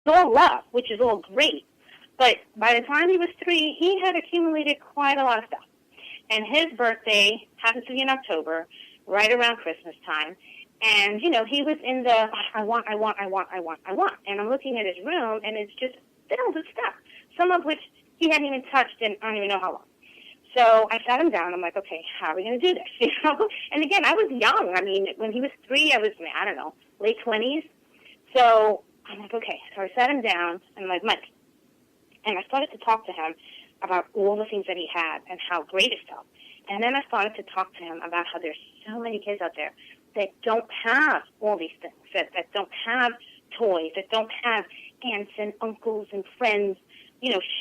all love, which is all great. But by the time he was 3, he had accumulated quite a lot of stuff. And his birthday happens to be in October, right around Christmas time. And, he was in the, I want. And I'm looking at his room, and it's just filled with stuff, some of which he hadn't even touched in I don't even know how long. So I sat him down. I'm like, okay, how are we going to do this? And again, I was young. I mean, when he was 3, I was, I don't know, late 20s. So I'm like, okay. So I sat him down, and I'm like, Mike. And I started to talk to him about all the things that he had and how great it felt. And then I started to talk to him about how there's so many kids out there that don't have all these things, that don't have toys, that don't have aunts and uncles and friends,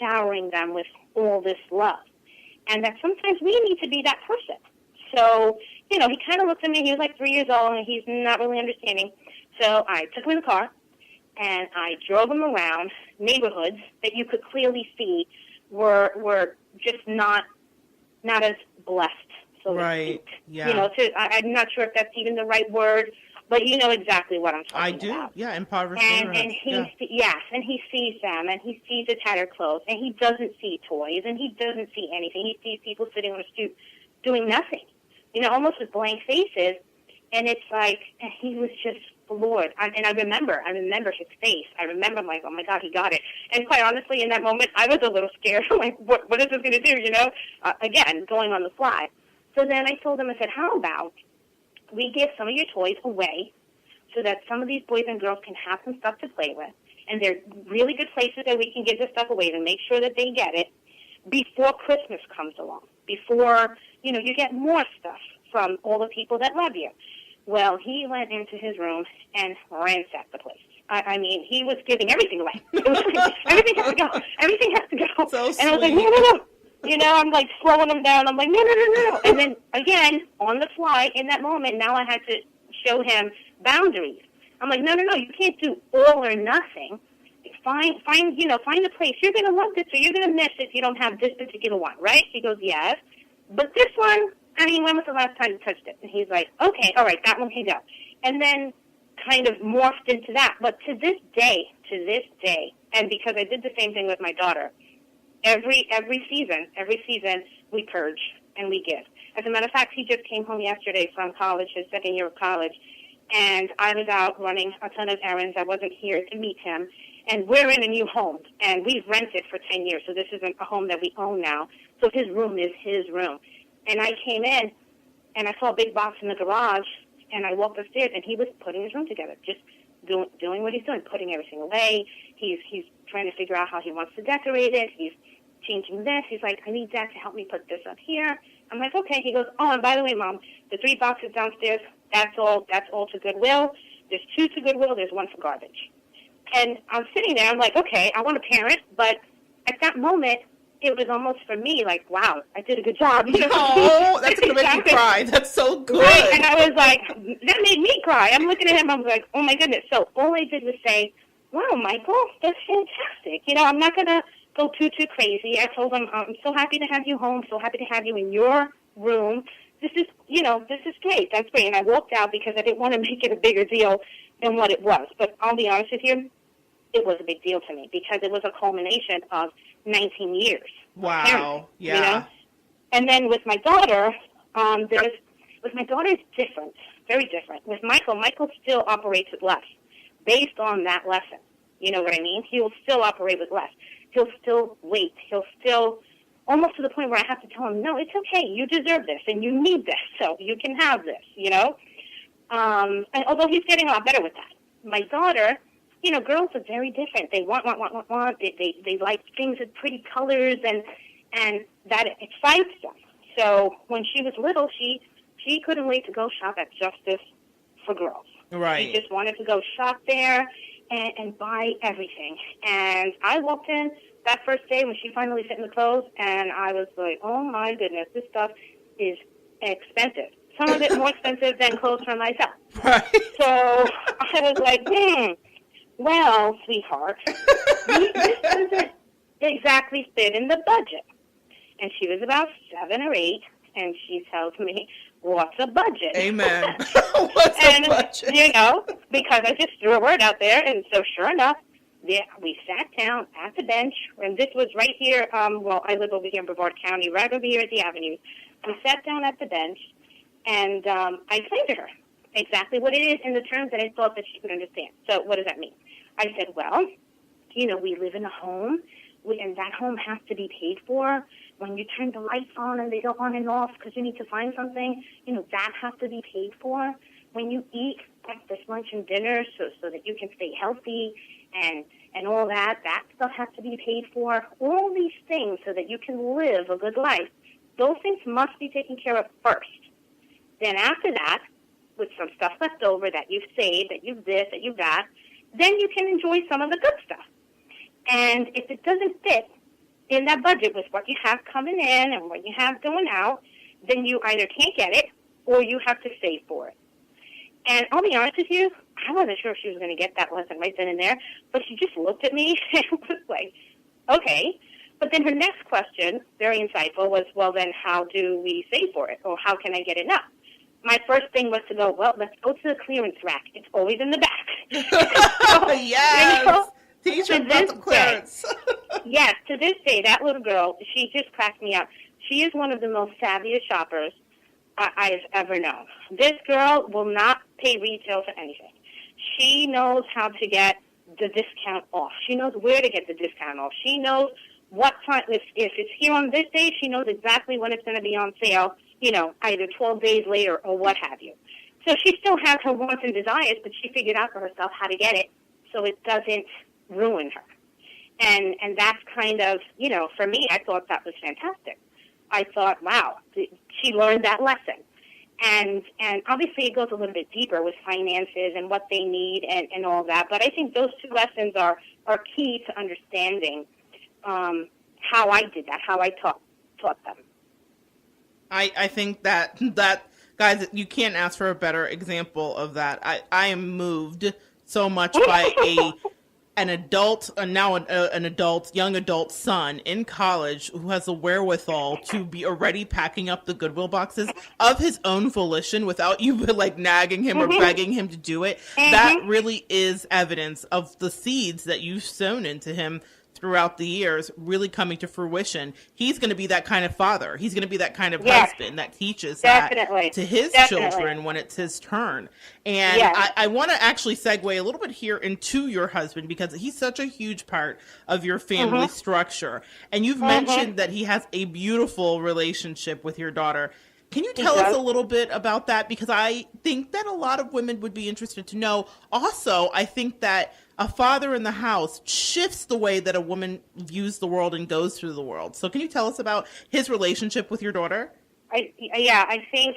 showering them with all this love. And that sometimes we need to be that person. So, he kind of looked at me. He was like 3 years old, and he's not really understanding. So I took him in the car, and I drove him around neighborhoods that you could clearly see were just not as blessed, so to speak. Yeah. I'm not sure if that's even the right word, but you know exactly what I'm talking about. I do. Yeah, impoverished neighborhoods. And yes, and he sees them, and he sees the tattered clothes, and he doesn't see toys, and he doesn't see anything. He sees people sitting on a stoop doing nothing, almost with blank faces, and it's like, and he was just floored. And I remember his face. I remember, I'm like, oh my God, he got it. And quite honestly, in that moment, I was a little scared. I'm like, what is this going to do, again, going on the fly. So then I told him, I said, how about we give some of your toys away so that some of these boys and girls can have some stuff to play with, and they're really good places that we can give this stuff away to make sure that they get it before Christmas comes along, before, you get more stuff from all the people that love you. Well, he went into his room and ransacked the place. I mean, he was giving everything away. It was like, everything has to go. Everything has to go. So sweet. And I was like, no. I'm like slowing him down. I'm like, no. And then, again, on the fly, in that moment, now I had to show him boundaries. I'm like, no, you can't do all or nothing. Find a place. You're going to love this, or you're going to miss it if you don't have this particular one, right? He goes, yes. But this one, when was the last time you touched it? And he's like, okay, all right, that one can go. And then kind of morphed into that. But to this day, and because I did the same thing with my daughter, every season we purge and we give. As a matter of fact, he just came home yesterday from college, his second year of college, and I was out running a ton of errands. I wasn't here to meet him. And we're in a new home, and we've rented for 10 years, so this isn't a home that we own now. So his room is his room. And I came in, and I saw a big box in the garage, and I walked upstairs, and he was putting his room together, just doing what he's doing, putting everything away. He's trying to figure out how he wants to decorate it. He's changing this. He's like, I need Dad to help me put this up here. I'm like, okay. He goes, oh, and by the way, Mom, the 3 boxes downstairs, that's all to Goodwill. There's 2 to Goodwill. There's 1 for garbage. And I'm sitting there. I'm like, okay, I want to parent, but at that moment, it was almost for me like, wow, I did a good job. Oh, that's going to make me cry. That's so good. Right, and I was like, that made me cry. I'm looking at him. I was like, oh, my goodness. So all I did was say, wow, Michael, that's fantastic. I'm not going to go too crazy. I told him, I'm so happy to have you home, so happy to have you in your room. This is great. That's great. And I walked out because I didn't want to make it a bigger deal than what it was. But I'll be honest with you, it was a big deal to me because it was a culmination of 19 years. Wow. Yeah. And then with my daughter, with my daughter, it's different, very different. With Michael still operates with less based on that lesson. You know what I mean? He will still operate with less. He'll still wait. He'll still, almost to the point where I have to tell him, no, it's okay. You deserve this and you need this, so you can have this, And although he's getting a lot better with that. My daughter, girls are very different. They want. They like things with pretty colors, and that excites them. So when she was little, she couldn't wait to go shop at Justice for Girls. Right. She just wanted to go shop there and buy everything. And I walked in that first day when she finally fit in the clothes, and I was like, oh my goodness, this stuff is expensive. Some of it more expensive than clothes for myself. Right. So I was like, well, sweetheart, this doesn't exactly fit in the budget. And she was about 7 or 8, and she tells me, what's a budget? Amen. What's a budget? Because I just threw a word out there, and so sure enough, Yeah, we sat down at the bench, and this was right here. Well, I live over here in Brevard County, right over here at the Avenue. We sat down at the bench, and I explained to her exactly what it is in the terms that I thought that she could understand. So what does that mean? I said, well, we live in a home, and that home has to be paid for. When you turn the lights on and they go on and off because you need to find something, that has to be paid for. When you eat breakfast, lunch, and dinner so that you can stay healthy and all that stuff has to be paid for. All these things so that you can live a good life, those things must be taken care of first. Then after that, with some stuff left over that you've saved, that you've this, that you've that, then you can enjoy some of the good stuff. And if it doesn't fit in that budget with what you have coming in and what you have going out, then you either can't get it or you have to save for it. And I'll be honest with you, I wasn't sure if she was going to get that lesson right then and there, but she just looked at me and was like, okay. But then her next question, very insightful, was, well, then how do we save for it? Or how can I get enough? My first thing was to go, well, let's go to the clearance rack. It's always in the back. So, yes. Teach her about the clearance. Yes, to this day, that little girl, she just cracked me up. She is one of the most savviest shoppers I've ever known. This girl will not pay retail for anything. She knows how to get the discount off. She knows where to get the discount off. She knows what time, if it's here on this day, she knows exactly when it's going to be on sale, either 12 days later or what have you. So she still has her wants and desires, but she figured out for herself how to get it so it doesn't ruin her. And that's kind of, for me, I thought that was fantastic. I thought, wow, she learned that lesson. And obviously it goes a little bit deeper with finances and what they need and all that. But I think those two lessons are key to understanding how I did that, how I taught them. I think that guys, you can't ask for a better example of that. I am moved so much by an adult, now an adult, young adult son in college who has the wherewithal to be already packing up the Goodwill boxes of his own volition without you like nagging him or begging him to do it. That really is evidence of the seeds that you've sown into him throughout the years really coming to fruition. He's going to be that kind of father. He's going to be that kind of husband that teaches that to his children when it's his turn. And I want to actually segue a little bit here into your husband because he's such a huge part of your family structure. And you've mentioned that he has a beautiful relationship with your daughter. Can you tell us a little bit about that? Because I think that a lot of women would be interested to know. Also, I think that a father in the house shifts the way that a woman views the world and goes through the world. So can you tell us about his relationship with your daughter? I think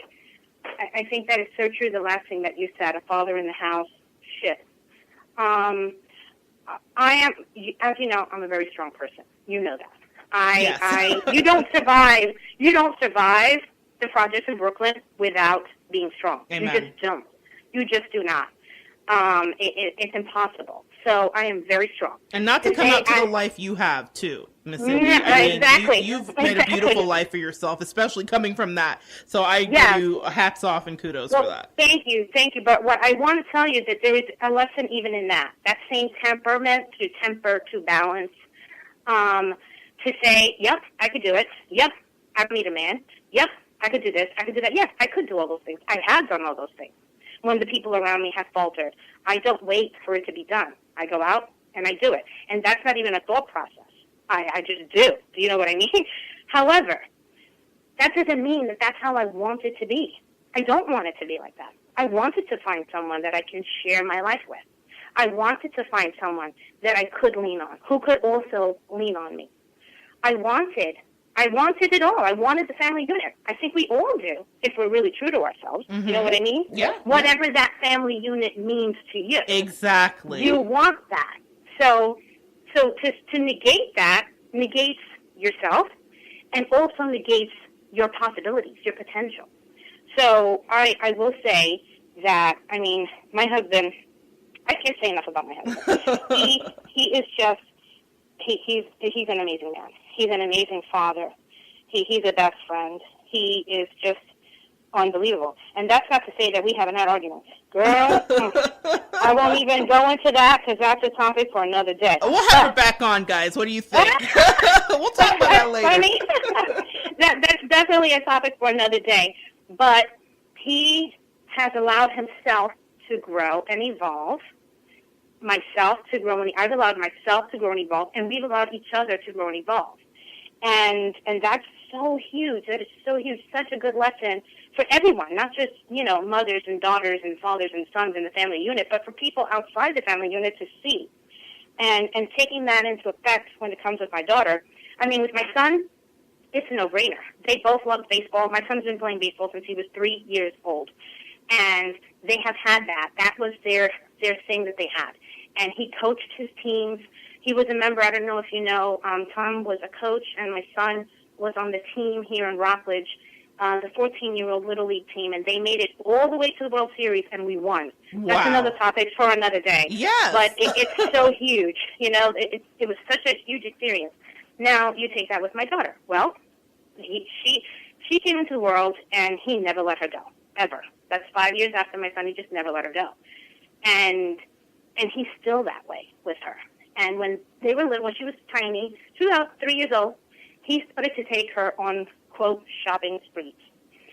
that is so true, the last thing that you said, a father in the house shifts. I am, as you know, I'm a very strong person. You know that. You don't survive the projects in Brooklyn without being strong. Amen. You just don't. You just do not. It's impossible. So I am very strong. And not to come out to the life you have, too, Miss Cynthia. Exactly. You've made a beautiful life for yourself, especially coming from that. So I give you hats off and kudos for that. Thank you. But what I want to tell you is that there is a lesson even in that. That same temperament to temper to balance. To say, yep, I could do it. Yep, I need a man. Yep, I could do this. I could do that. Yes, I could do all those things. I have done all those things. When the people around me have faltered, I don't wait for it to be done. I go out and I do it. And that's not even a thought process. I just do. Do you know what I mean? However, that doesn't mean that that's how I want it to be. I don't want it to be like that. I wanted to find someone that I can share my life with. I wanted to find someone that I could lean on, who could also lean on me. I wanted it all. I wanted the family unit. I think we all do, if we're really true to ourselves. You know what I mean? Yeah. Whatever that family unit means to you. Exactly. You want that. So to negate that negates yourself and also negates your possibilities, your potential. So I will say that, I mean, my husband, I can't say enough about my husband. He is just, he's an amazing man. He's an amazing father. He's a best friend. He is just unbelievable. And that's not to say that we haven't had arguments. Girl, I won't even go into that because that's a topic for another day. We'll have her back on, guys. What do you think? We'll talk about that later. Funny. That's definitely a topic for another day. But he has allowed himself to grow and evolve. I've allowed myself to grow and evolve, and we've allowed each other to grow and evolve. And that's so huge. That is so huge. Such a good lesson for everyone, not just, mothers and daughters and fathers and sons in the family unit, but for people outside the family unit to see. And taking that into effect when it comes with my daughter. I mean, with my son, it's a no-brainer. They both love baseball. My son's been playing baseball since he was 3 years old. And they have had that. That was their thing that they had. And he coached his teams. He was a member, I don't know if you know, Tom was a coach, and my son was on the team here in Rockledge, the 14-year-old Little League team, and they made it all the way to the World Series, and we won. Wow. That's another topic for another day. Yes. But it's so huge. It was such a huge experience. Now, you take that with my daughter. Well, she came into the world, and he never let her go, ever. That's 5 years after my son. He just never let her go. And he's still that way with her. And when they were little, when she was tiny, she was about 3 years old, he started to take her on, quote, shopping sprees.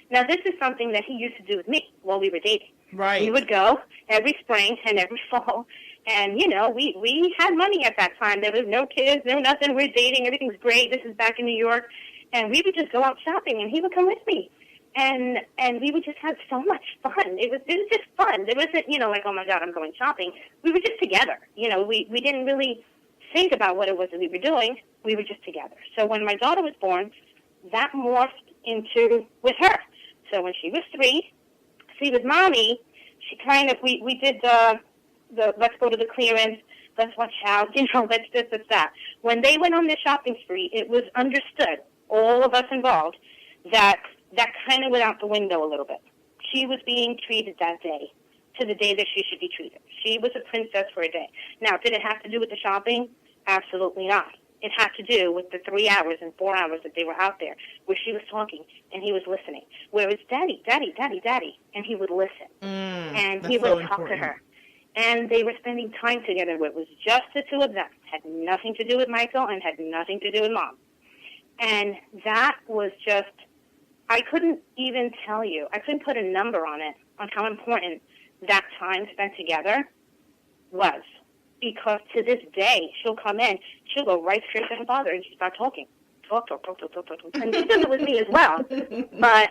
Now, this is something that he used to do with me while we were dating. Right. We would go every spring and every fall, and, we had money at that time. There was no kids, no nothing. We're dating. Everything's great. This is back in New York. And we would just go out shopping, and he would come with me. And we would just have so much fun. It was just fun. There wasn't, like, oh, my God, I'm going shopping. We were just together. We didn't really think about what it was that we were doing. We were just together. So when my daughter was born, that morphed into with her. So when she was 3, see, with Mommy, she kind of, we did the let's go to the clearance, let's watch out, let's this, let's that. When they went on their shopping spree, it was understood, all of us involved, that kind of went out the window a little bit. She was being treated that day to the day that she should be treated. She was a princess for a day. Now, did it have to do with the shopping? Absolutely not. It had to do with the 3 hours and 4 hours that they were out there where she was talking and he was listening. Whereas Daddy, Daddy, Daddy, Daddy, and he would listen. And he would talk to her. And they were spending time together where it was just the two of them. Had nothing to do with Michael and had nothing to do with Mom. And that was just, I couldn't even tell you. I couldn't put a number on it, on how important that time spent together was. Because to this day, she'll come in, she'll go right straight to her father and she'll start talking. Talk. And she does it with me as well. But,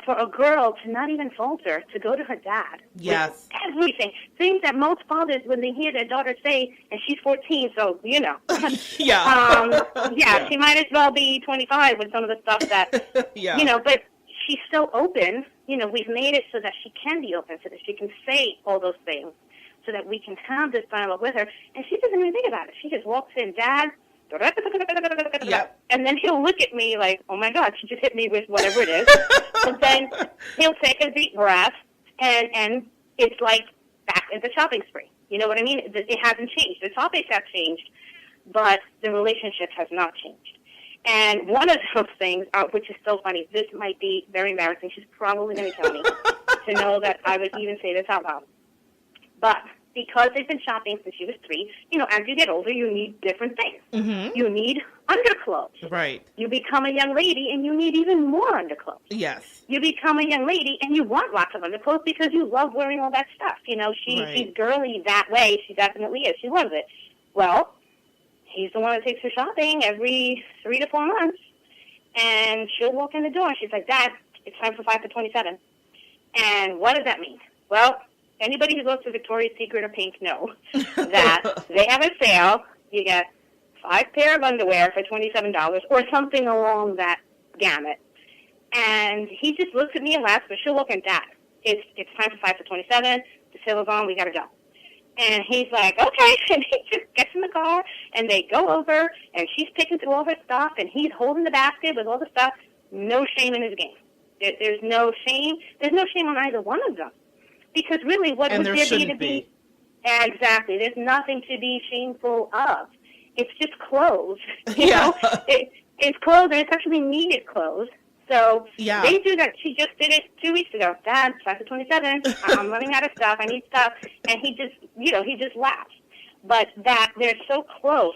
for a girl to not even falter, to go to her dad. Yes. Everything. Things that most fathers, when they hear their daughter say, and she's 14, so, Yeah. She might as well be 25 with some of the stuff that, but she's so open. We've made it so that she can be open, so that she can say all those things, so that we can have this dialogue with her. And she doesn't even think about it. She just walks in, Dad, yep. And then he'll look at me like, oh, my God, she just hit me with whatever it is. And then he'll take a deep breath, and it's like back at the shopping spree. You know what I mean? It hasn't changed. The topics have changed, but the relationship has not changed. And one of those things, which is so funny, this might be very embarrassing. She's probably going to tell me to know that I would even say this out loud. But because they've been shopping since she was 3, as you get older, you need different things. Mm-hmm. You need underclothes. Right. You become a young lady, and you need even more underclothes. Yes. You become a young lady, and you want lots of underclothes because you love wearing all that stuff. She's girly that way. She definitely is. She loves it. Well, he's the one that takes her shopping every 3 to 4 months, and she'll walk in the door, and she's like, Dad, it's time for 5 for 27. And what does that mean? Well, anybody who goes to Victoria's Secret or Pink knows that they have a sale. You get 5 pair of underwear for $27 or something along that gamut. And he just looks at me and laughs, but she'll look at Dad. It's time for 5 for 27. The sale is on. We got to go. And he's like, okay. And he just gets in the car, and they go over, and she's picking through all her stuff, and he's holding the basket with all the stuff. No shame in his game. There's no shame. There's no shame on either one of them. Because really, what would there be to be? Exactly. There's nothing to be shameful of. It's just clothes. You know? It's clothes, and it's actually needed clothes, So Yeah. they do that. She just did it 2 weeks ago. Dad, size 27. I'm running out of stuff. I need stuff. And he just, he just laughs. But that they're so close